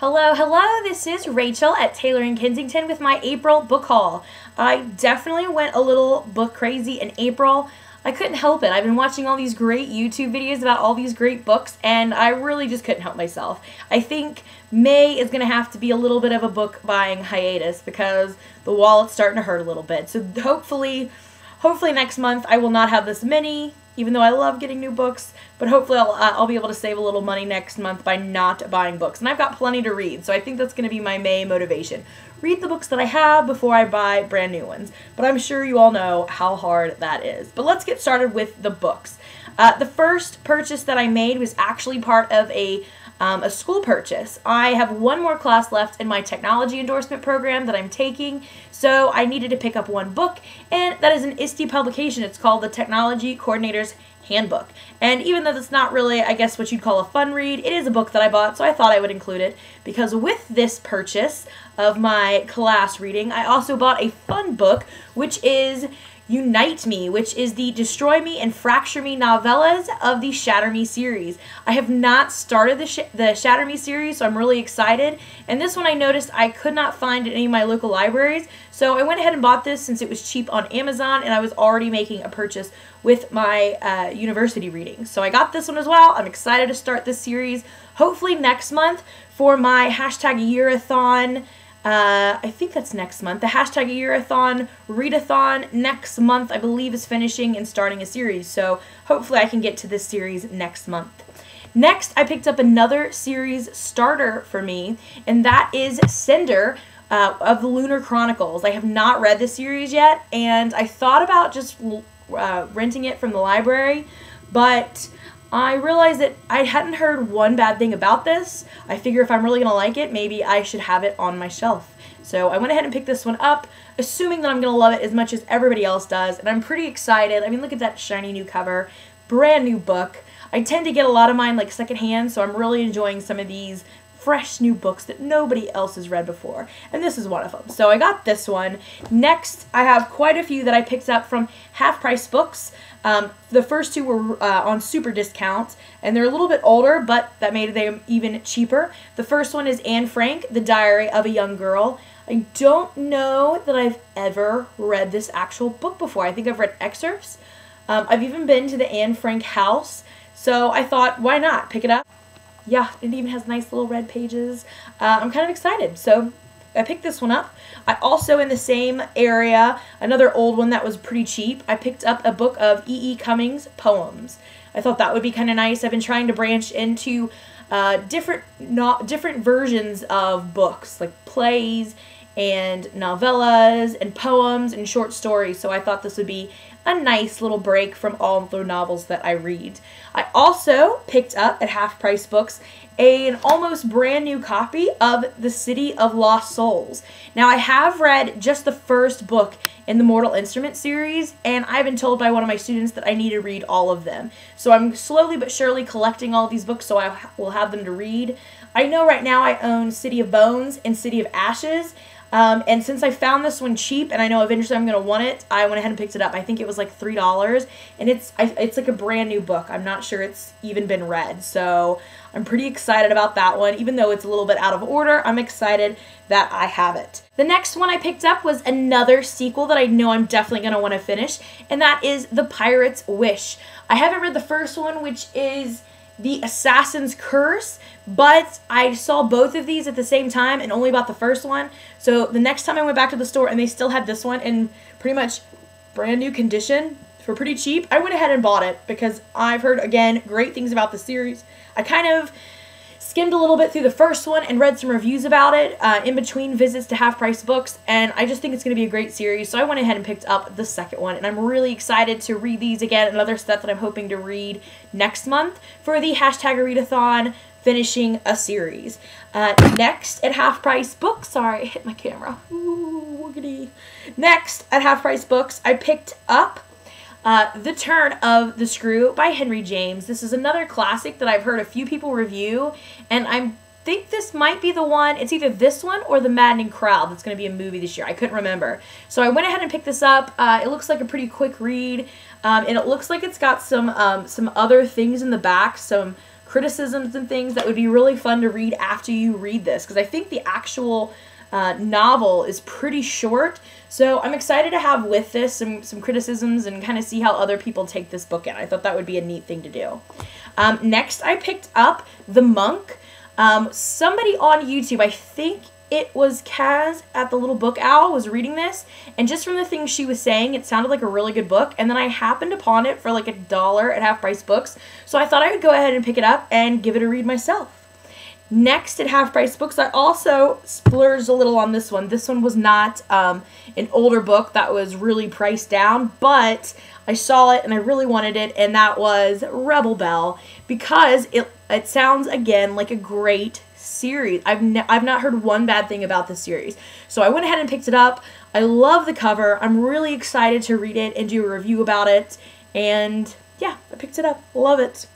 Hello, hello, this is Rachel at Taylor & Kensington with my April book haul. I definitely went a little book crazy in April. I couldn't help it. I've been watching all these great YouTube videos about all these great books, and I really just couldn't help myself. I think May is going to have to be a little bit of a book buying hiatus because the wallet's starting to hurt a little bit. So hopefully next month I will not have this many, even though I love getting new books, but hopefully I'll be able to save a little money next month by not buying books. And I've got plenty to read, so I think that's going to be my May motivation. Read the books that I have before I buy brand new ones. But I'm sure you all know how hard that is. But let's get started with the books. The first purchase that I made was actually part of a school purchase. I have one more class left in my technology endorsement program that I'm taking, so I needed to pick up one book, and that is an ISTE publication. It's called the Technology Coordinator's Handbook. And even though it's not really, I guess, what you'd call a fun read, it is a book that I bought, so I thought I would include it, because with this purchase of my class reading, I also bought a fun book, which is Unite Me, which is the Destroy Me and Fracture Me novellas of the Shatter Me series. I have not started the Shatter Me series, so I'm really excited. And this one I noticed I could not find in any of my local libraries, so I went ahead and bought this since it was cheap on Amazon, and I was already making a purchase with my university reading. So I got this one as well. I'm excited to start this series, hopefully next month for my #Yearathon. I think that's next month. The #Yearathon readathon next month, I believe, is finishing and starting a series. So hopefully I can get to this series next month. Next, I picked up another series starter for me, and that is Cinder of the Lunar Chronicles. I have not read this series yet, and I thought about just renting it from the library, but I realized that I hadn't heard one bad thing about this. I figure if I'm really going to like it, maybe I should have it on my shelf. So I went ahead and picked this one up, assuming that I'm going to love it as much as everybody else does, and I'm pretty excited. I mean, look at that shiny new cover. Brand new book. I tend to get a lot of mine like secondhand, so I'm really enjoying some of these fresh new books that nobody else has read before, and this is one of them. So I got this one. Next, I have quite a few that I picked up from Half Price Books. The first two were on super discount, and they're a little bit older, but that made them even cheaper. The first one is Anne Frank, The Diary of a Young Girl. I don't know that I've ever read this actual book before. I think I've read excerpts. I've even been to the Anne Frank house, so I thought, why not pick it up? Yeah, it even has nice little red pages. I'm kind of excited, so I picked this one up. I also, in the same area, another old one that was pretty cheap, I picked up a book of E.E. Cummings poems. I thought that would be kind of nice. I've been trying to branch into different versions of books, like plays and novellas and poems and short stories, so I thought this would be a nice little break from all the novels that I read. I also picked up at Half Price Books an almost brand new copy of The City of Lost Souls. Now, I have read just the first book in the Mortal Instruments series, and I've been told by one of my students that I need to read all of them. So I'm slowly but surely collecting all these books so I will have them to read. I know right now I own City of Bones and City of Ashes, and since I found this one cheap, and I know eventually I'm going to want it, I went ahead and picked it up. I think it was like $3, and it's like a brand new book. I'm not sure it's even been read, so I'm pretty excited about that one. Even though it's a little bit out of order, I'm excited that I have it. The next one I picked up was another sequel that I know I'm definitely going to want to finish, and that is The Pirate's Wish. I haven't read the first one, which is The Assassin's Curse, but I saw both of these at the same time and only bought the first one. So the next time I went back to the store and they still had this one in pretty much brand new condition for pretty cheap, I went ahead and bought it because I've heard, again, great things about the series. I kind of skimmed a little bit through the first one and read some reviews about it in between visits to Half Price Books, and I just think it's going to be a great series, so I went ahead and picked up the second one, and I'm really excited to read these again and other stuff that I'm hoping to read next month for the #Readathon finishing a series. Next at Half Price Books, sorry, I hit my camera. Ooh, woogity. Next at Half Price Books, I picked up The Turn of the Screw by Henry James. This is another classic that I've heard a few people review, and I think this might be the one. It's either this one or The Maddening Crowd that's going to be a movie this year. I couldn't remember. So I went ahead and picked this up. It looks like a pretty quick read, and it looks like it's got some other things in the back, some criticisms and things that would be really fun to read after you read this, because I think the actual novel is pretty short. So I'm excited to have with this some criticisms and kind of see how other people take this book in. I thought that would be a neat thing to do. Next, I picked up The Monk. Somebody on YouTube, I think it was Kaz at the Little Book Owl, was reading this, and just from the things she was saying, it sounded like a really good book, and then I happened upon it for like $1 at Half Price Books, so I thought I would go ahead and pick it up and give it a read myself. Next at Half Price Books, I also splurged a little on this one. This one was not an older book that was really priced down, but I saw it and I really wanted it, and that was Rebel Belle, because it sounds, again, like a great series. I've not heard one bad thing about this series. So I went ahead and picked it up. I love the cover. I'm really excited to read it and do a review about it. And yeah, I picked it up. Love it.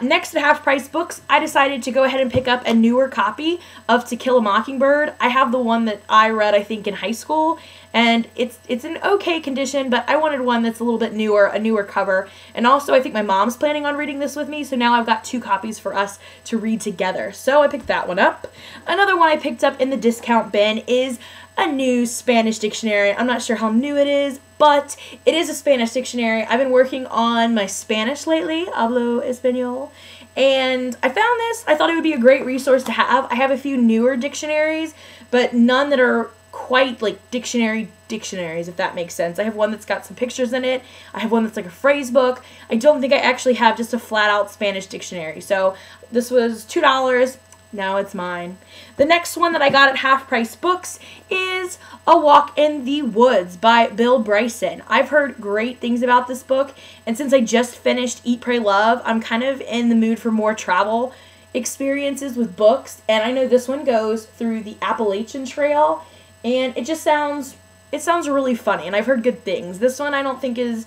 Next at Half Price Books, I decided to go ahead and pick up a newer copy of To Kill a Mockingbird. I have the one that I read, I think, in high school, and it's in okay condition, but I wanted one that's a little bit newer, a newer cover. And also, I think my mom's planning on reading this with me, so now I've got 2 copies for us to read together. So I picked that one up. Another one I picked up in the discount bin is a new Spanish dictionary. I'm not sure how new it is, but it is a Spanish dictionary. I've been working on my Spanish lately, hablo español, and I found this. I thought it would be a great resource to have. I have a few newer dictionaries, but none that are quite like dictionaries, if that makes sense. I have one that's got some pictures in it. I have one that's like a phrase book. I don't think I actually have just a flat-out Spanish dictionary. So this was $2. Now it's mine. The next one that I got at Half Price Books is A Walk in the Woods by Bill Bryson. I've heard great things about this book, and since I just finished Eat, Pray, Love, I'm kind of in the mood for more travel experiences with books, and I know this one goes through the Appalachian Trail, and it sounds really funny, and I've heard good things. This one I don't think is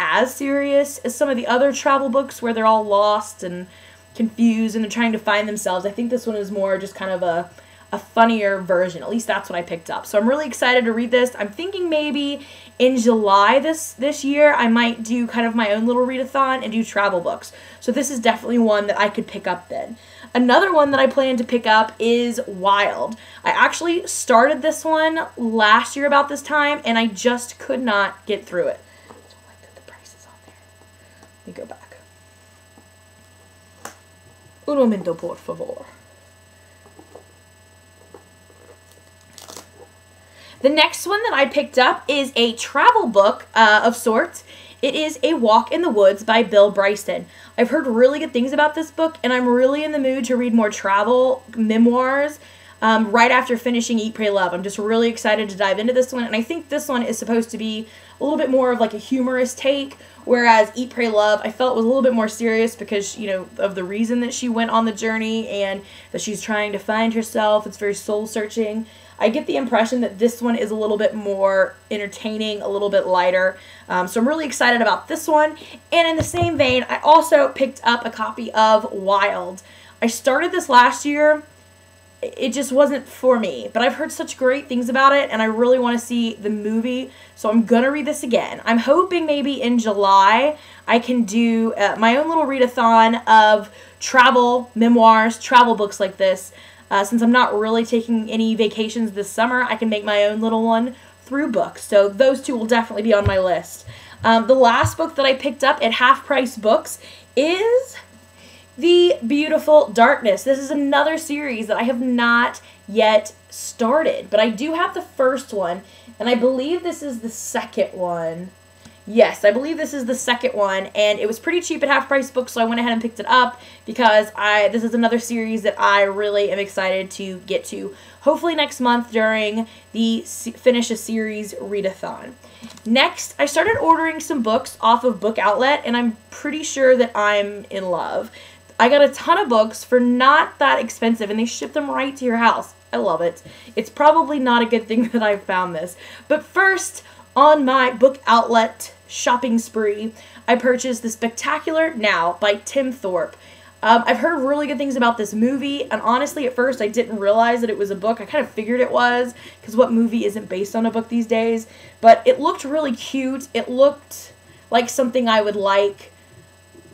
as serious as some of the other travel books where they're all lost and confused and they're trying to find themselves. I think this one is more just kind of a funnier version. At least that's what I picked up. So I'm really excited to read this. I'm thinking maybe in July this year I might do kind of my own little readathon and do travel books. So this is definitely one that I could pick up then. Another one that I plan to pick up is Wild. I actually started this one last year about this time, and I just could not get through it. I don't like that the price is on there. Let me go back. Un momento, por favor. The next one that I picked up is a travel book of sorts. It is A Walk in the Woods by Bill Bryson. I've heard really good things about this book, and I'm really in the mood to read more travel memoirs right after finishing Eat, Pray, Love. I'm just really excited to dive into this one, and I think this one is supposed to be a little bit more of like a humorous take, whereas Eat, Pray, Love, I felt was a little bit more serious because, you know, of the reason that she went on the journey and that she's trying to find herself. It's very soul-searching. I get the impression that this one is a little bit more entertaining, a little bit lighter. So I'm really excited about this one. And in the same vein, I also picked up a copy of Wild. I started this last year. It just wasn't for me, but I've heard such great things about it, and I really want to see the movie, so I'm gonna read this again. I'm hoping maybe in July I can do my own little readathon of travel memoirs, travel books like this. Since I'm not really taking any vacations this summer, I can make my own little one through books, so those two will definitely be on my list. The last book that I picked up at Half Price Books is The Beautiful Darkness. This is another series that I have not yet started, but I do have the first one, and I believe this is the second one. Yes, I believe this is the second one, and it was pretty cheap at Half Price Books, so I went ahead and picked it up because this is another series that I really am excited to get to, hopefully next month during the Finish a Series readathon. Next, I started ordering some books off of Book Outlet, and I'm pretty sure that I'm in love. I got a ton of books for not that expensive, and they ship them right to your house. I love it. It's probably not a good thing that I found this. But first, on my Book Outlet shopping spree, I purchased The Spectacular Now by Tim Thorpe. I've heard really good things about this movie, and honestly, at first, I didn't realize that it was a book. I kind of figured it was, because what movie isn't based on a book these days? But it looked really cute. It looked like something I would like.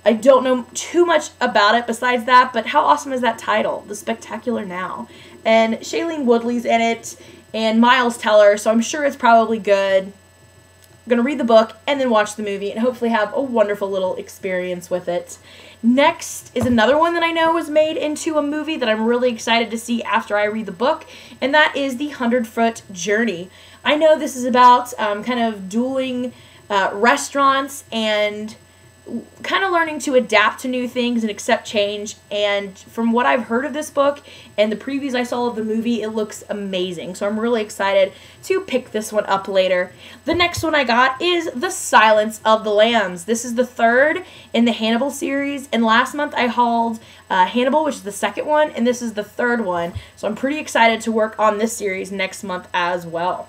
I don't know too much about it besides that, but how awesome is that title, The Spectacular Now? And Shailene Woodley's in it, and Miles Teller, so I'm sure it's probably good. I'm going to read the book and then watch the movie and hopefully have a wonderful little experience with it. Next is another one that I know was made into a movie that I'm really excited to see after I read the book, and that is The 100-Foot Journey. I know this is about kind of dueling restaurants and kind of learning to adapt to new things and accept change, and from what I've heard of this book and the previews I saw of the movie, it looks amazing, so I'm really excited to pick this one up later. The next one I got is The Silence of the Lambs. This is the third in the Hannibal series, and last month I hauled Hannibal, which is the second one, and this is the third one, so I'm pretty excited to work on this series next month as well.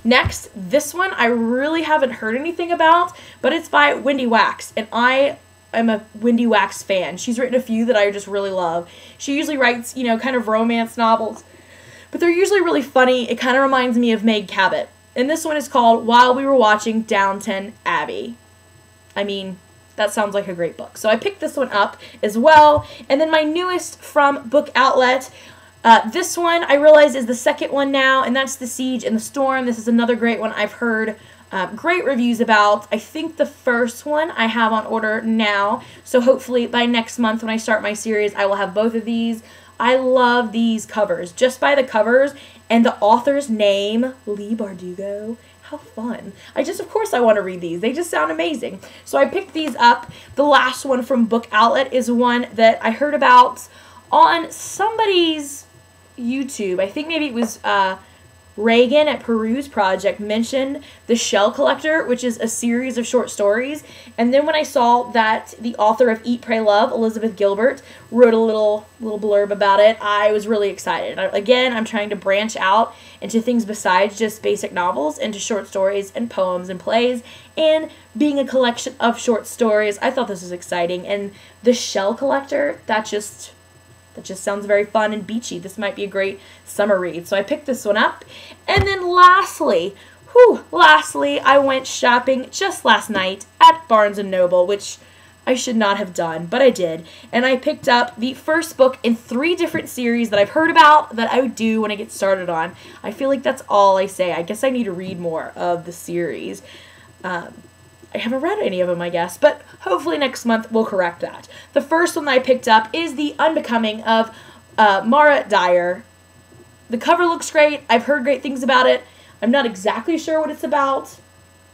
Next, this one I really haven't heard anything about, but it's by Wendy Wax, and I am a Wendy Wax fan. She's written a few that I just really love. She usually writes, kind of romance novels, but they're usually really funny. It kind of reminds me of Meg Cabot, and this one is called While We Were Watching Downton Abbey. I mean, that sounds like a great book. So I picked this one up as well, and then my newest from Book Outlet, this one, I realize, is the second one now, and that's The Siege and the Storm. This is another great one I've heard great reviews about. I think the first one I have on order now, so hopefully by next month when I start my series, I will have both of these. I love these covers. Just by the covers and the author's name, Leigh Bardugo. How fun. Of course I want to read these. They just sound amazing. So I picked these up. The last one from Book Outlet is one that I heard about on somebody's YouTube. I think maybe it was Reagan at Peruse Project mentioned The Shell Collector, which is a series of short stories. And then when I saw that the author of Eat, Pray, Love, Elizabeth Gilbert, wrote a little blurb about it, I was really excited. Again, I'm trying to branch out into things besides just basic novels, into short stories and poems and plays, and being a collection of short stories. I thought this was exciting. And The Shell Collector, that just sounds very fun and beachy. This might be a great summer read. So I picked this one up. And then lastly, I went shopping just last night at Barnes & Noble, which I should not have done, but I did. And I picked up the first book in 3 different series that I've heard about that I would do when I get started on. I feel like that's all I say. I guess I need to read more of the series. I haven't read any of them, I guess, but hopefully next month we'll correct that. The first one that I picked up is The Unbecoming of Mara Dyer. The cover looks great. I've heard great things about it. I'm not exactly sure what it's about,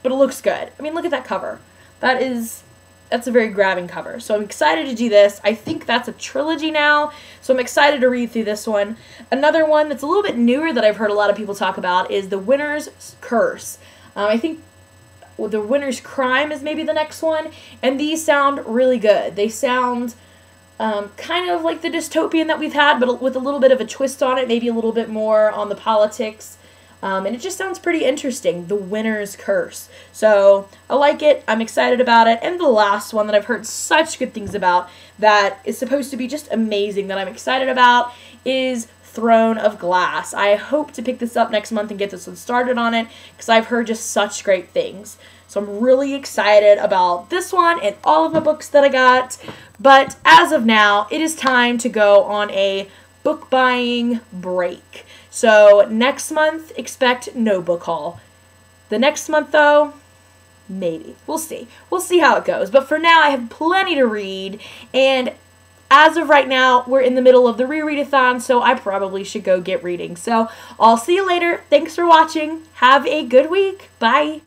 but it looks good. I mean, look at that cover. That's a very grabbing cover. So I'm excited to do this. I think that's a trilogy now, so I'm excited to read through this one. Another one that's a little bit newer that I've heard a lot of people talk about is The Winner's Curse. I think The Winner's Crime is maybe the next one, and these sound really good. They sound kind of like the dystopian that we've had, but with a little bit of a twist on it, maybe a little bit more on the politics, and it just sounds pretty interesting, The Winner's Curse. So I like it, I'm excited about it, and the last one that I've heard such good things about that is supposed to be just amazing that I'm excited about is Throne of Glass. I hope to pick this up next month and get this one started on it because I've heard just such great things. So I'm really excited about this one and all of the books that I got. But as of now, it is time to go on a book buying break. So next month, expect no book haul. The next month, though, maybe. We'll see. We'll see how it goes. But for now, I have plenty to read, and as of right now, we're in the middle of the rereadathon, so I probably should go get reading. So I'll see you later. Thanks for watching. Have a good week. Bye.